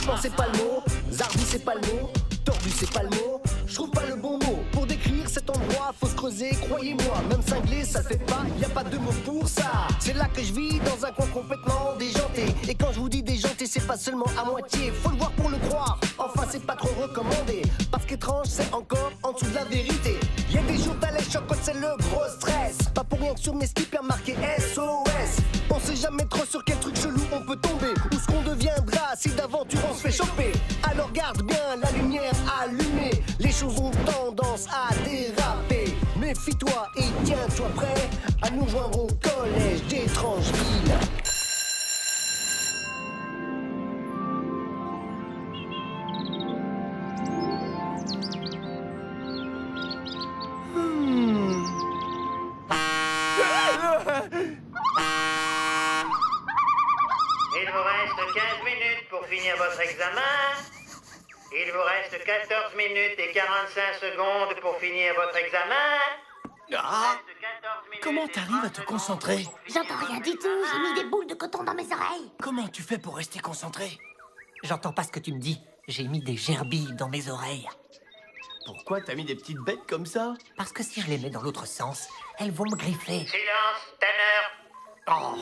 Franchement c'est pas le mot, zarbi c'est pas le mot, tordu c'est pas le mot. Je trouve pas le bon mot pour décrire cet endroit. Faut se creuser, croyez-moi, même cinglé ça le fait pas. Y a pas de mots pour ça. C'est là que je vis dans un coin complètement déjanté. Et quand je vous dis déjanté, c'est pas seulement à moitié. Faut le voir pour le croire. Enfin c'est pas trop recommandé. Parce qu'étrange c'est encore en dessous de la vérité. Y a des jours t'as les chocs quand c'est le gros stress. Pas pour rien que sur mes skips y'a marqué SOS. On sait jamais trop sur quel truc chelou on peut tomber. Ou ce qu'on deviendra si d'aventure on se fait choper. Alors garde bien la lumière allumée. Les choses ont tendance à déraper. Méfie-toi et tiens-toi prêt à nous joindre au collège d'étranges villes. Il vous reste 15 minutes pour finir votre examen. Il vous reste 14 minutes et 45 secondes pour finir votre examen. Ah! Comment t'arrives à te concentrer? J'entends rien du tout, j'ai mis des boules de coton dans mes oreilles. Comment tu fais pour rester concentré? J'entends pas ce que tu me dis. J'ai mis des gerbilles dans mes oreilles. Pourquoi t'as mis des petites bêtes comme ça? Parce que si je les mets dans l'autre sens, elles vont me griffer. Silence, Tanner. Oh!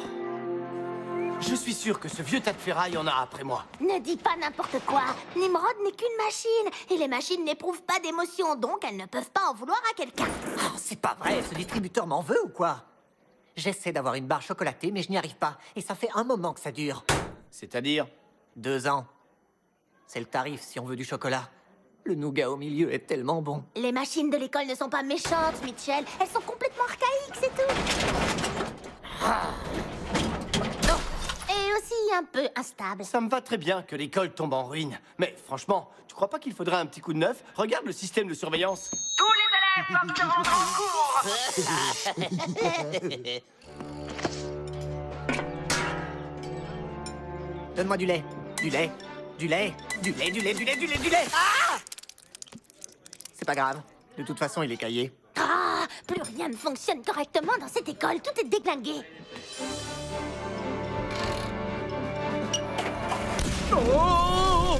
Je suis sûr que ce vieux tas de ferraille en a après moi. Ne dis pas n'importe quoi. Nimrod n'est qu'une machine. Et les machines n'éprouvent pas d'émotion, donc elles ne peuvent pas en vouloir à quelqu'un. Oh, c'est pas vrai, ce distributeur m'en veut ou quoi? J'essaie d'avoir une barre chocolatée, mais je n'y arrive pas. Et ça fait un moment que ça dure. C'est-à-dire? 2 ans. C'est le tarif si on veut du chocolat. Le nougat au milieu est tellement bon. Les machines de l'école ne sont pas méchantes, Mitchell. Elles sont complètement archaïques, c'est tout. Non. Et aussi un peu instable. Ça me va très bien que l'école tombe en ruine. Mais franchement, tu crois pas qu'il faudrait un petit coup de neuf? Regarde le système de surveillance. Tous les élèves doivent se rendre en cours. Donne-moi du lait. Du lait. Du lait. Du lait, du lait, du lait, du lait, du lait. Ah! C'est pas grave. De toute façon, il est caillé. Ah, plus rien ne fonctionne correctement dans cette école. Tout est déglingué. Oh!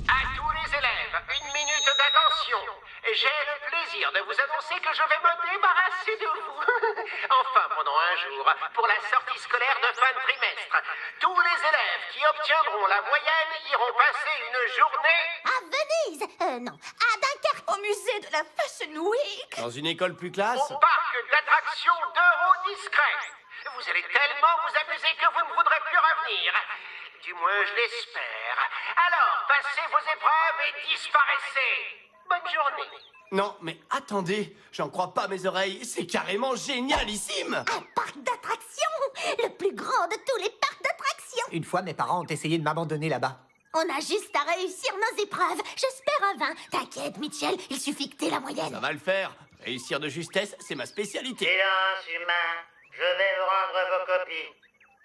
À tous les élèves, 1 minute d'attention. J'ai le plaisir de vous annoncer que je vais me débarrasser de vous. Enfin, pendant un jour, pour la sortie scolaire de fin de trimestre. Tous les élèves qui obtiendront la moyenne iront passer une journée... À Venise. Non, à Dunkerque. Au musée de la Fashion Week. Dans une école plus classe? au parc d'attractions d'Euro Discret. Vous allez tellement vous amuser que vous ne voudrez plus revenir. Du moins, je l'espère. Alors, passez vos épreuves et disparaissez. Bonne journée. Non, mais attendez, j'en crois pas mes oreilles, c'est carrément génialissime! Un parc d'attractions. Le plus grand de tous les parcs d'attractions. Une fois, mes parents ont essayé de m'abandonner là-bas. On a juste à réussir nos épreuves. J'espère un 20. T'inquiète, Mitchell, il suffit que t'aies la moyenne. Ça va le faire. Réussir de justesse, c'est ma spécialité. Silence humain, je vais vous rendre vos copies.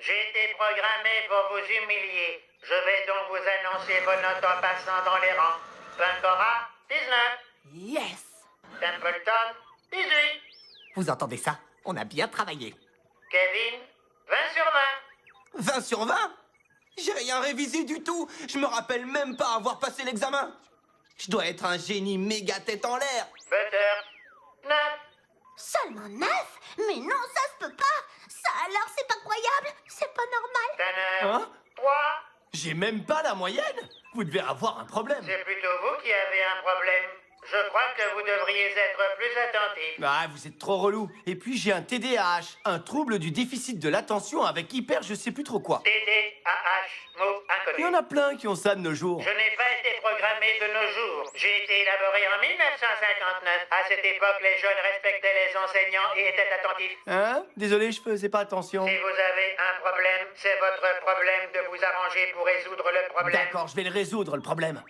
J'ai été programmé pour vous humilier. Je vais donc vous annoncer vos notes en passant dans les rangs. Pancora, 19. Yes. Templeton, 18. Vous entendez ça? On a bien travaillé. Kevin, 20 sur 20. 20 sur 20? J'ai rien révisé du tout. Je me rappelle même pas avoir passé l'examen. Je dois être un génie méga tête en l'air. Butter, 9. Seulement 9? Mais non, ça se peut pas. Ça alors, c'est pas croyable. C'est pas normal. Tanner, Hein? 3. J'ai même pas la moyenne. Vous devez avoir un problème. C'est plutôt vous qui avez un problème. Je crois que vous devriez être plus attentif. Ah, vous êtes trop relou. Et puis j'ai un TDAH, un trouble du déficit de l'attention avec hyper je sais plus trop quoi. TDAH, mot inconnu. Il y en a plein qui ont ça de nos jours. Je n'ai pas été programmé de nos jours. J'ai été élaboré en 1959. À cette époque, les jeunes respectaient les enseignants et étaient attentifs. Hein? Désolé, je faisais pas attention. Si vous avez un problème, c'est votre problème de vous arranger pour résoudre le problème. D'accord, je vais le résoudre, le problème.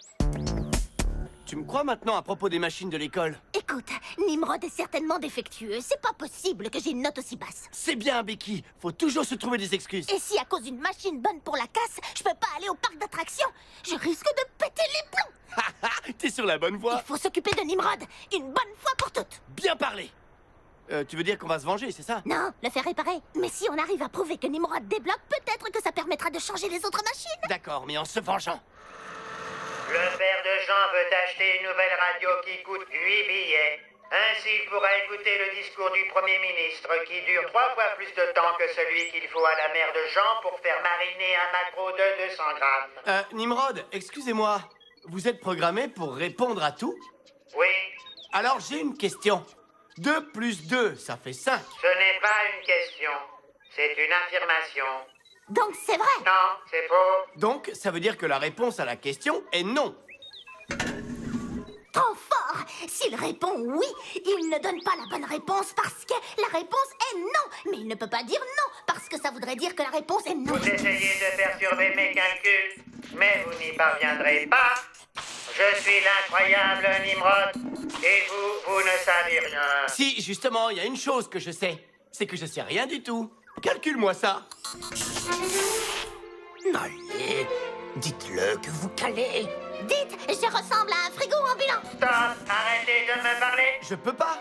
Tu me crois maintenant à propos des machines de l'école? Écoute, Nimrod est certainement défectueux. C'est pas possible que j'ai une note aussi basse. C'est bien, Becky. Faut toujours se trouver des excuses. Et si à cause d'une machine bonne pour la casse, je peux pas aller au parc d'attractions, je risque de péter les plombs. T'es sur la bonne Il voie. faut s'occuper de Nimrod, une bonne fois pour toutes. Bien parlé. Tu veux dire qu'on va se venger, c'est ça? Non, le faire réparer. Mais si on arrive à prouver que Nimrod débloque, peut-être que ça permettra de changer les autres machines. D'accord, mais en se vengeant. Le père de Jean veut acheter une nouvelle radio qui coûte 8 billets. Ainsi, il pourra écouter le discours du Premier ministre qui dure 3 fois plus de temps que celui qu'il faut à la mère de Jean pour faire mariner un maquereau de 200 grammes. Nimrod, excusez-moi. Vous êtes programmé pour répondre à tout? Oui, Alors j'ai une question. 2 plus 2, ça fait 5. ce n'est pas une question. C'est une affirmation. Donc c'est vrai. Non, c'est faux. Donc, ça veut dire que la réponse à la question est non. Trop fort. S'il répond oui, il ne donne pas la bonne réponse parce que la réponse est non. Mais il ne peut pas dire non parce que ça voudrait dire que la réponse est non. Vous essayez de perturber mes calculs, mais vous n'y parviendrez pas. Je suis l'incroyable Nimrod, et vous ne savez rien. Si, justement, il y a une chose que je sais. C'est que je sais rien du tout. Calcule-moi ça. Allez, dites-le que vous calez. Dites, je ressemble à un frigo ambulant. Stop, arrêtez de me parler. Je peux pas.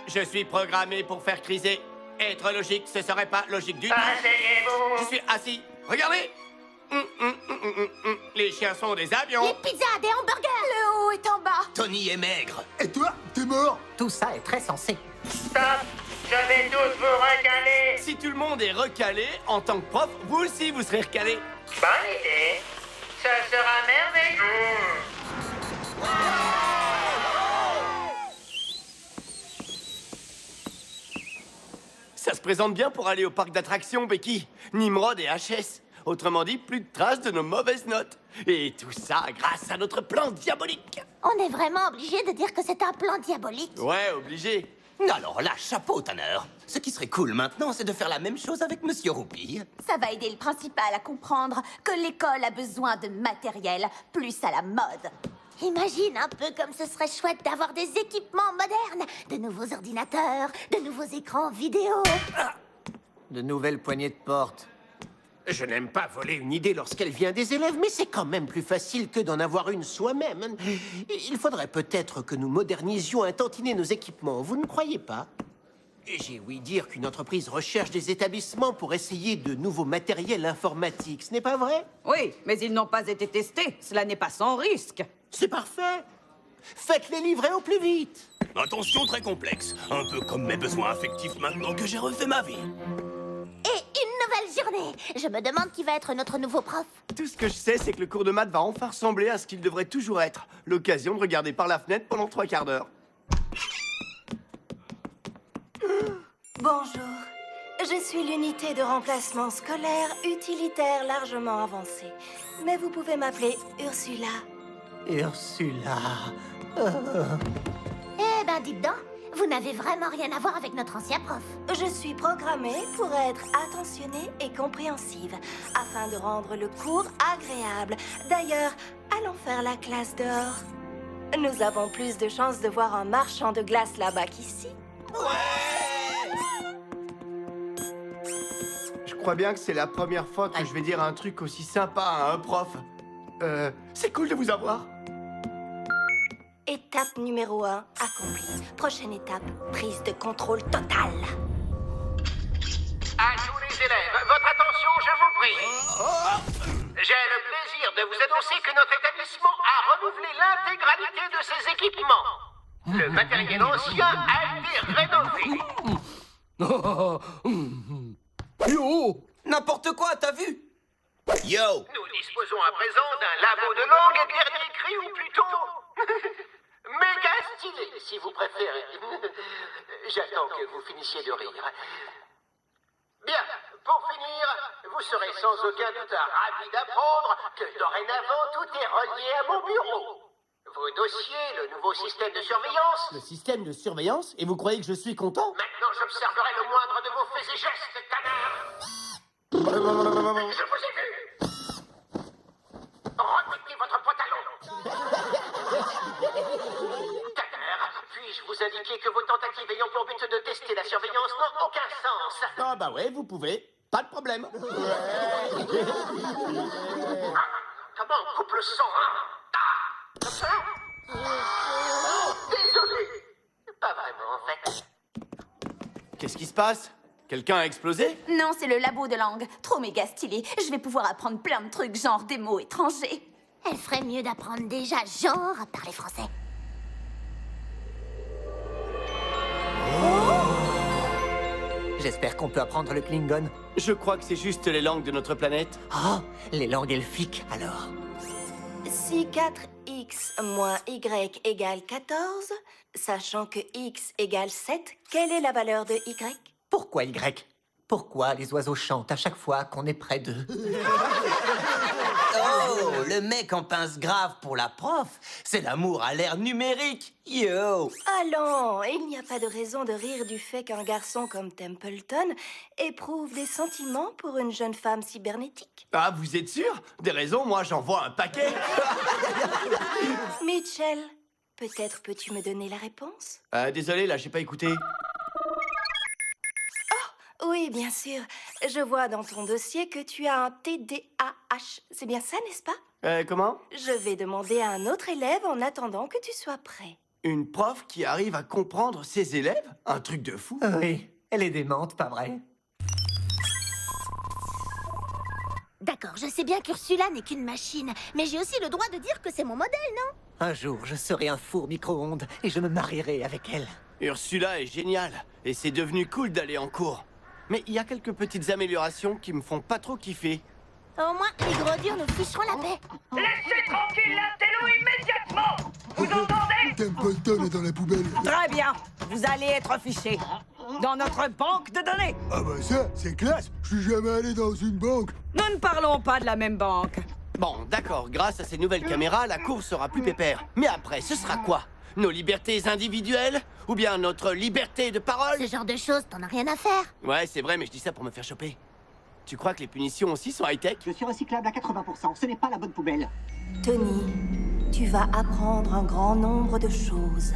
Je suis programmé pour faire criser. Être logique, ce serait pas logique du tout. Je Asseyez-vous. suis assis. Regardez. Les chiens sont des avions. Les pizzas, des hamburgers. Le haut est en bas. Tony est maigre. Et toi, t'es mort. Tout ça est très sensé. Stop, je vais tous vous recaler. Si tout le monde est recalé, en tant que prof, vous aussi vous serez recalé. Bonne idée. Ce sera merveilleux. Ça se présente bien pour aller au parc d'attractions, Becky. Nimrod et HS. Autrement dit, plus de traces de nos mauvaises notes. Et tout ça grâce à notre plan diabolique. On est vraiment obligé de dire que c'est un plan diabolique. Ouais, obligé. Alors là, chapeau, Tanner. Ce qui serait cool maintenant, c'est de faire la même chose avec Monsieur Roupie. Ça va aider le principal à comprendre que l'école a besoin de matériel plus à la mode. Imagine un peu comme ce serait chouette d'avoir des équipements modernes, de nouveaux ordinateurs, de nouveaux écrans vidéo. De nouvelles poignées de porte. Je n'aime pas voler une idée lorsqu'elle vient des élèves, mais c'est quand même plus facile que d'en avoir une soi-même. Il faudrait peut-être que nous modernisions un tantinet nos équipements, vous ne croyez pas? J'ai ouï dire qu'une entreprise recherche des établissements pour essayer de nouveaux matériels informatiques, ce n'est pas vrai? Oui, mais ils n'ont pas été testés. Cela n'est pas sans risque. C'est parfait. Faites-les livrer au plus vite. Attention très complexe, un peu comme mes besoins affectifs maintenant que j'ai refait ma vie. Et une nouvelle journée. Je me demande qui va être notre nouveau prof. Tout ce que je sais, c'est que le cours de maths va enfin ressembler à ce qu'il devrait toujours être. L'occasion de regarder par la fenêtre pendant 3 quarts d'heure. Bonjour. Je suis l'unité de remplacement scolaire utilitaire largement avancée. Mais vous pouvez m'appeler Ursula. Ursula. Eh ben, dites donc, vous n'avez vraiment rien à voir avec notre ancien prof. Je suis programmée pour être attentionnée et compréhensive, afin de rendre le cours agréable. D'ailleurs, allons faire la classe dehors. Nous avons plus de chances de voir un marchand de glace là-bas qu'ici. Je crois bien que c'est la première fois que je vais dire un truc aussi sympa à un prof. C'est cool de vous avoir. Étape numéro 1 accomplie. Prochaine étape, prise de contrôle totale. À tous les élèves, votre attention, je vous prie. J'ai le plaisir de vous annoncer que notre établissement a renouvelé l'intégralité de ses équipements. Le matériel ancien a été rénové. Yo! N'importe quoi, t'as vu? Yo! Nous disposons à présent d'un labo de langue et dernier cri, ou plutôt... méga stylé, si vous préférez. J'attends que vous finissiez de rire. Bien, pour finir, vous serez sans aucun doute ravis d'apprendre que dorénavant tout est relié à mon bureau. Vos dossiers, le nouveau système de surveillance. Le système de surveillance? Et vous croyez que je suis content? Maintenant, j'observerai le moindre de vos faits et gestes, Tanner. Je vous ai vu. Remettez votre pantalon. Tanner, puis-je vous indiquer que vos tentatives ayant pour but de tester la surveillance n'ont aucun sens? Ah bah ouais, vous pouvez. Pas de problème. Comment on coupe le son, hein? Comme ça? Qu'est-ce qui se passe? Quelqu'un a explosé? Non, c'est le labo de langue. Trop méga stylé. Je vais pouvoir apprendre plein de trucs, genre des mots étrangers. Elle ferait mieux d'apprendre déjà genre à parler français. J'espère qu'on peut apprendre le Klingon. Je crois que c'est juste les langues de notre planète. Oh, les langues elfiques, alors. Si 4x moins y égale 14, sachant que x égale 7, quelle est la valeur de y? Pourquoi Y? Pourquoi les oiseaux chantent à chaque fois qu'on est près d'eux? Oh, le mec en pince grave pour la prof. C'est l'amour à l'ère numérique. Yo! Allons, il n'y a pas de raison de rire du fait qu'un garçon comme Templeton éprouve des sentiments pour une jeune femme cybernétique. Ah, vous êtes sûr? Des raisons, moi j'en vois un paquet. Mitchell, peut-être peux-tu me donner la réponse? Désolé, là, j'ai pas écouté. Oui, bien sûr. Je vois dans ton dossier que tu as un TDAH. C'est bien ça, n'est-ce pas? Comment? Je vais demander à un autre élève en attendant que tu sois prêt. Une prof qui arrive à comprendre ses élèves? Un truc de fou. Oui, elle est démente, pas vrai? D'accord, je sais bien qu'Ursula n'est qu'une machine, mais j'ai aussi le droit de dire que c'est mon modèle, non? Un jour, je serai un four micro-ondes et je me marierai avec elle. Ursula est géniale, et c'est devenu cool d'aller en cours. Mais il y a quelques petites améliorations qui me font pas trop kiffer. Au moins, les gros durs nous ficheront la paix. Laissez tranquille l'intello immédiatement! Vous entendez? Templeton est dans la poubelle. Très bien. Vous allez être fichés dans notre banque de données. Ah bah ça, c'est classe. Je suis jamais allé dans une banque. Nous ne parlons pas de la même banque. Bon, d'accord, grâce à ces nouvelles caméras, la course sera plus pépère. Mais après, ce sera quoi? Nos libertés individuelles? Ou bien notre liberté de parole? Ce genre de choses, t'en as rien à faire. Ouais, c'est vrai, mais je dis ça pour me faire choper. Tu crois que les punitions aussi sont high-tech? Je suis recyclable à 80%, ce n'est pas la bonne poubelle. Tony, tu vas apprendre un grand nombre de choses.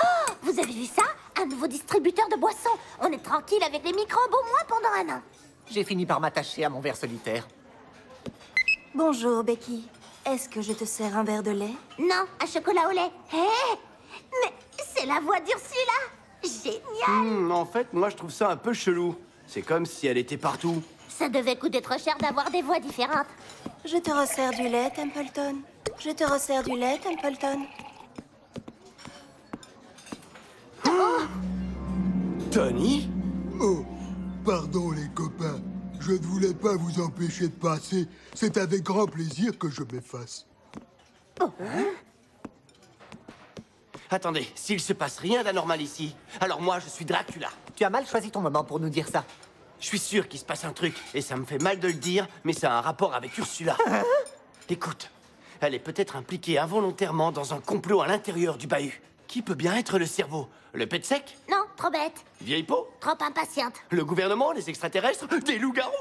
Oh, vous avez vu ça? Un nouveau distributeur de boissons. On est tranquille avec les microbes au moins pendant 1 an. J'ai fini par m'attacher à mon ver solitaire. Bonjour, Becky. Est-ce que je te sers un verre de lait? Non, un chocolat au lait. Hé! Mais c'est la voix d'Ursula! Génial! En fait, moi je trouve ça un peu chelou. C'est comme si elle était partout. Ça devait coûter trop cher d'avoir des voix différentes. Je te resserre du lait, Templeton. Je te resserre du lait, Templeton. Tony? Oh, pardon les copains. Je ne voulais pas vous empêcher de passer. C'est avec grand plaisir que je m'efface. Attendez, s'il se passe rien d'anormal ici, alors moi je suis Dracula. Tu as mal choisi ton moment pour nous dire ça. Je suis sûr qu'il se passe un truc, et ça me fait mal de le dire, mais ça a un rapport avec Ursula. Écoute, elle est peut-être impliquée involontairement dans un complot à l'intérieur du bahut. Qui peut bien être le cerveau? Le pet sec? Non, trop bête. Vieille peau? Trop impatiente. Le gouvernement? Les extraterrestres? Des loups-garous?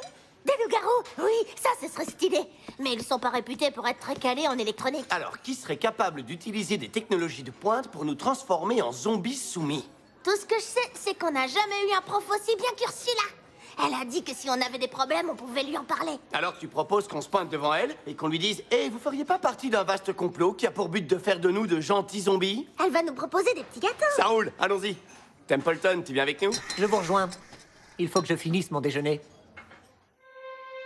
Des loups-garous? Oui, ça, ce serait stylé. Mais ils sont pas réputés pour être très calés en électronique. Alors, qui serait capable d'utiliser des technologies de pointe pour nous transformer en zombies soumis? Tout ce que je sais, c'est qu'on n'a jamais eu un prof aussi bien qu'Ursula. Elle a dit que si on avait des problèmes, on pouvait lui en parler. Alors tu proposes qu'on se pointe devant elle et qu'on lui dise « Eh, vous feriez pas partie d'un vaste complot qui a pour but de faire de nous de gentils zombies ?» Elle va nous proposer des petits gâteaux. Ça roule, allons-y. Templeton, tu viens avec nous? Je vous rejoins. Il faut que je finisse mon déjeuner.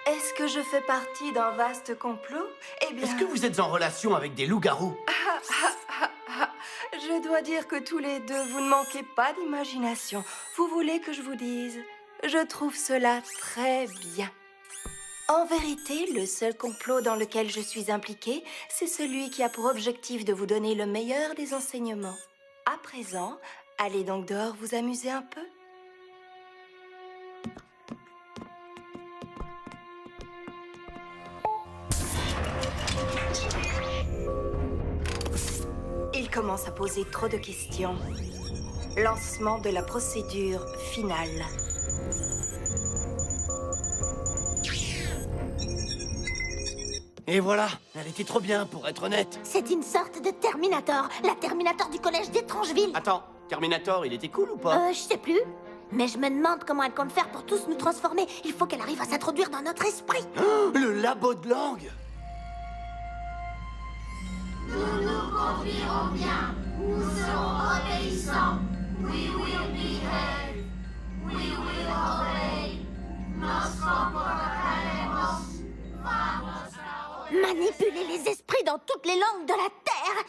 Est-ce que je fais partie d'un vaste complot? Eh bien... Est-ce que vous êtes en relation avec des loups-garous? Je dois dire que tous les deux, vous ne manquez pas d'imagination. Vous voulez que je vous dise? Je trouve cela très bien. En vérité, le seul complot dans lequel je suis impliquée, c'est celui qui a pour objectif de vous donner le meilleur des enseignements. À présent, allez donc dehors vous amuser un peu. Il commence à poser trop de questions. Lancement de la procédure finale. Et voilà, elle était trop bien pour être honnête. C'est une sorte de Terminator, la Terminator du collège d'Étrangeville. Attends, Terminator, il était cool ou pas? Je sais plus. Mais je me demande comment elle compte faire pour tous nous transformer. Il faut qu'elle arrive à s'introduire dans notre esprit. Oh, le labo de langue! Nous nous confierons bien. Nous serons obéissants. We will behave. We will obey. Manipuler les esprits dans toutes les langues de la Terre.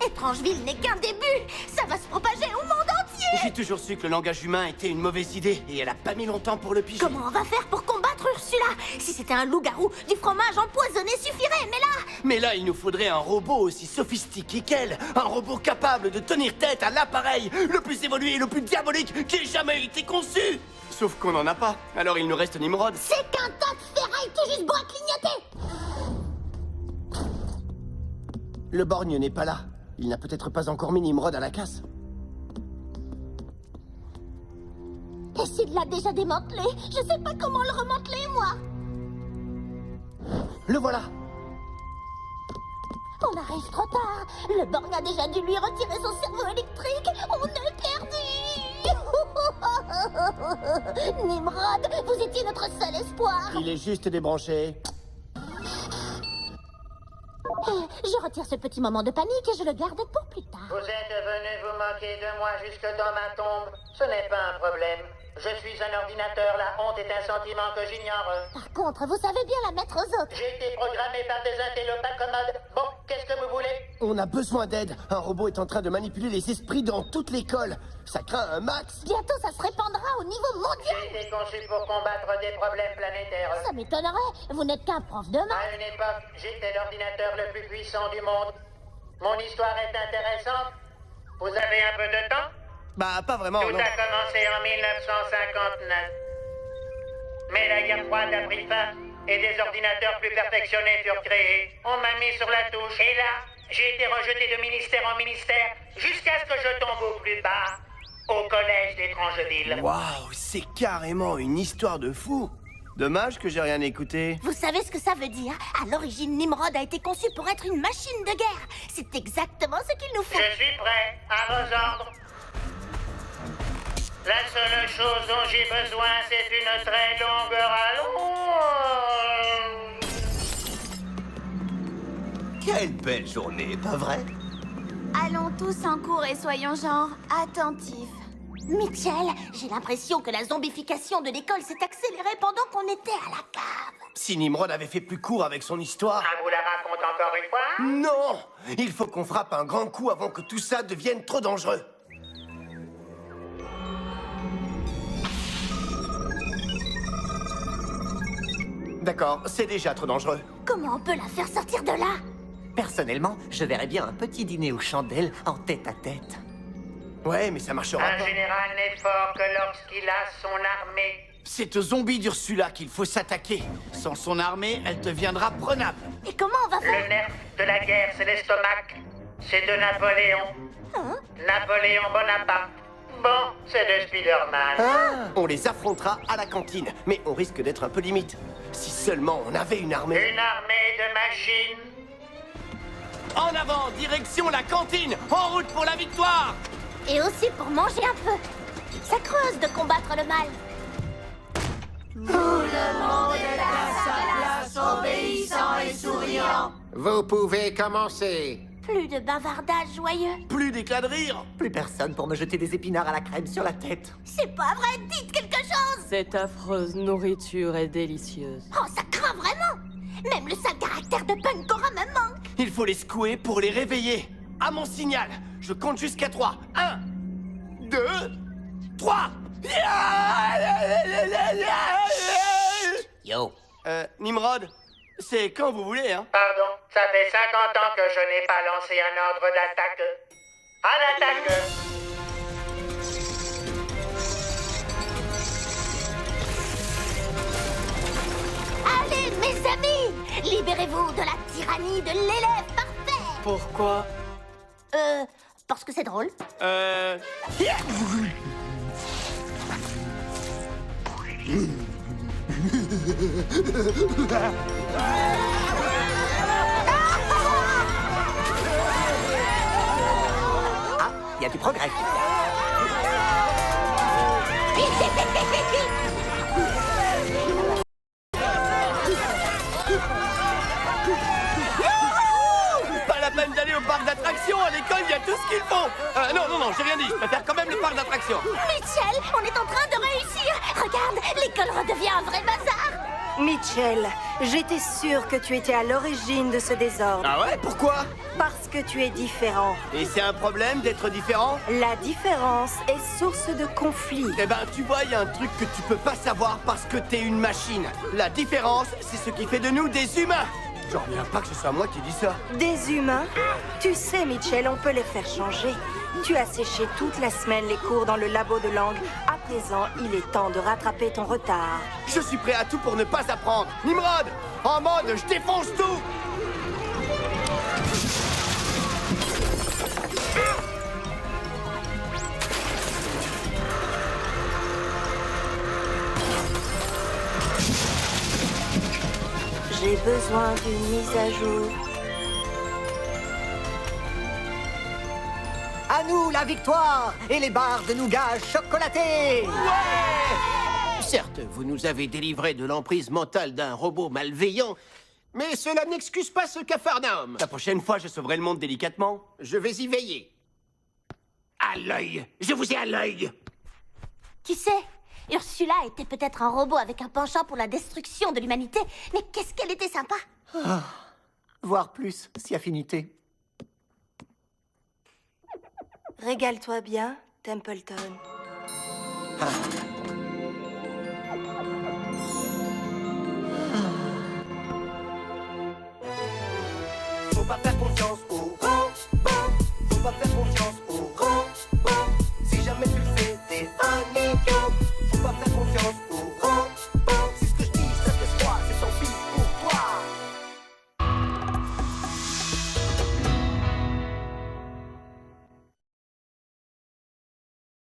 Étrangeville n'est qu'un début. Ça va se propager au monde entier. J'ai toujours su que le langage humain était une mauvaise idée, et elle a pas mis longtemps pour le piger. Comment on va faire pour combattre Ursula? Si c'était un loup-garou, du fromage empoisonné suffirait, mais là... Mais là, il nous faudrait un robot aussi sophistiqué qu'elle. Un robot capable de tenir tête à l'appareil le plus évolué et le plus diabolique qui ait jamais été conçu. Sauf qu'on n'en a pas. Alors il nous reste Nimrod. C'est qu'un tas de ferraille qui juste bon à clignoter. Le borgne n'est pas là. Il n'a peut-être pas encore mis Nimrod à la casse. Et s'il l'a déjà démantelé? Je sais pas comment le remanteler, moi. Le voilà. On arrive trop tard. Le borgne a déjà dû lui retirer son cerveau électrique. On est perdu. Nimrod, vous étiez notre seul espoir. Il est juste débranché. Je retire ce petit moment de panique et je le garde pour plus tard. Vous êtes venu vous moquer de moi jusque dans ma tombe. Ce n'est pas un problème. Je suis un ordinateur, la honte est un sentiment que j'ignore. Par contre, vous savez bien la mettre aux autres. J'ai été programmé par des intellopates commodes. Bon, qu'est-ce que vous voulez? On a besoin d'aide. Un robot est en train de manipuler les esprits dans toute l'école. Ça craint un max. Bientôt, ça se répandra au niveau mondial. J'ai été conçu pour combattre des problèmes planétaires. Ça m'étonnerait. Vous n'êtes qu'un prof de maths. À une époque, j'étais l'ordinateur le plus puissant du monde. Mon histoire est intéressante. Vous avez un peu de temps? Bah, pas vraiment, Tout non. a commencé en 1959. Mais la guerre froide a pris fin et des ordinateurs plus perfectionnés furent créés. On m'a mis sur la touche et là, j'ai été rejeté de ministère en ministère jusqu'à ce que je tombe au plus bas, au collège d'Étrangeville. Waouh, c'est carrément une histoire de fou. Dommage que j'ai rien écouté. Vous savez ce que ça veut dire? À l'origine, Nimrod a été conçu pour être une machine de guerre. C'est exactement ce qu'il nous faut. Je suis prêt à vos ordres. La seule chose dont j'ai besoin, c'est une très longue rallonge. Quelle belle journée, pas vrai? Allons tous en cours et soyons genre attentifs. Mitchell, j'ai l'impression que la zombification de l'école s'est accélérée pendant qu'on était à la cave. Si Nimrod avait fait plus court avec son histoire... Je vous la raconte encore une fois? Non! Il faut qu'on frappe un grand coup avant que tout ça devienne trop dangereux. D'accord, c'est déjà trop dangereux. Comment on peut la faire sortir de là? Personnellement, je verrais bien un petit dîner aux chandelles en tête à tête. Ouais, mais ça marchera Un pas. général n'est fort que lorsqu'il a son armée. C'est aux zombies d'Ursula qu'il faut s'attaquer. Sans son armée, elle deviendra prenable. Et comment on va faire? Le nerf de la guerre, c'est l'estomac. C'est de Napoléon. Hein? Napoléon Bonaparte. Bon, c'est de Spider-Man. On les affrontera à la cantine, mais on risque d'être un peu limite. Si seulement on avait une armée. Une armée de machines. En avant, direction la cantine. En route pour la victoire. Et aussi pour manger un peu. Ça creuse de combattre le mal. Tout le monde est à sa place, obéissant et souriant. Vous pouvez commencer. Plus de bavardage joyeux. Plus d'éclat de rire. Plus personne pour me jeter des épinards à la crème sur la tête. C'est pas vrai, dites quelque chose. Cette affreuse nourriture est délicieuse. Oh, ça craint vraiment. Même le sale caractère de Pancora me manque. Il faut les secouer pour les réveiller. À mon signal, je compte jusqu'à 3. 1, 2, 3. Yo. Nimrod, c'est quand vous voulez, hein. Pardon, ça fait 50 ans que je n'ai pas lancé un ordre d'attaque. À l'attaque! Allez, mes amis, libérez-vous de la tyrannie de l'élève parfait. Pourquoi? Parce que c'est drôle. Ah, il y a du progrès. Pas la peine d'aller au parc d'attractions à l'école, il y a tout ce qu'il faut. Non, j'ai rien dit. Je préfère quand même le parc d'attractions. Mitchell, on est en train de réussir. Regarde, l'école redevient un vrai bazar. Mitchell, j'étais sûre que tu étais à l'origine de ce désordre. Ah ouais? Pourquoi? Parce que tu es différent. Et c'est un problème d'être différent? La différence est source de conflit. Eh ben, tu vois, il y a un truc que tu peux pas savoir parce que t'es une machine. La différence, c'est ce qui fait de nous des humains. J'en reviens pas que ce soit moi qui dis ça. Des humains? Tu sais, Mitchell, on peut les faire changer. Tu as séché toute la semaine les cours dans le labo de langue. À présent, il est temps de rattraper ton retard. Je suis prêt à tout pour ne pas apprendre. Nimrod, en mode, je défonce tout. J'ai besoin d'une mise à jour. À nous la victoire et les barres de nougat chocolaté. Certes, vous nous avez délivré de l'emprise mentale d'un robot malveillant, mais cela n'excuse pas ce Capharnaüm. La prochaine fois, je sauverai le monde délicatement. Je vais y veiller. À l'œil. Je vous ai à l'œil. Tu sais, Ursula était peut-être un robot avec un penchant pour la destruction de l'humanité, mais qu'est-ce qu'elle était sympa. Voire plus, si affinité. Régale-toi bien, Templeton. Faut pas faire confiance aux robots. Faut pas faire confiance